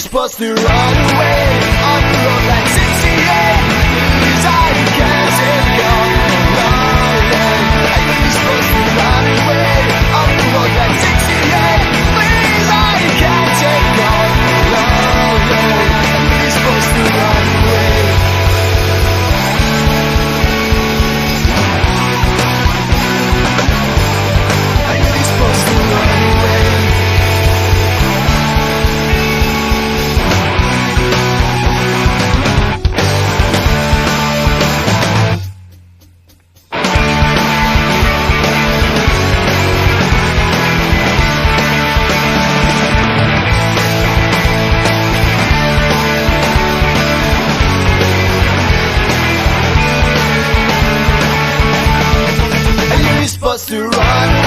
Supposed to run away on the road like 68. Please, I can't take your lying. Are you supposed to run away on the road like 68? Please, I can't take your lying. Are you supposed to run away? Are you supposed to run away? Supposed to run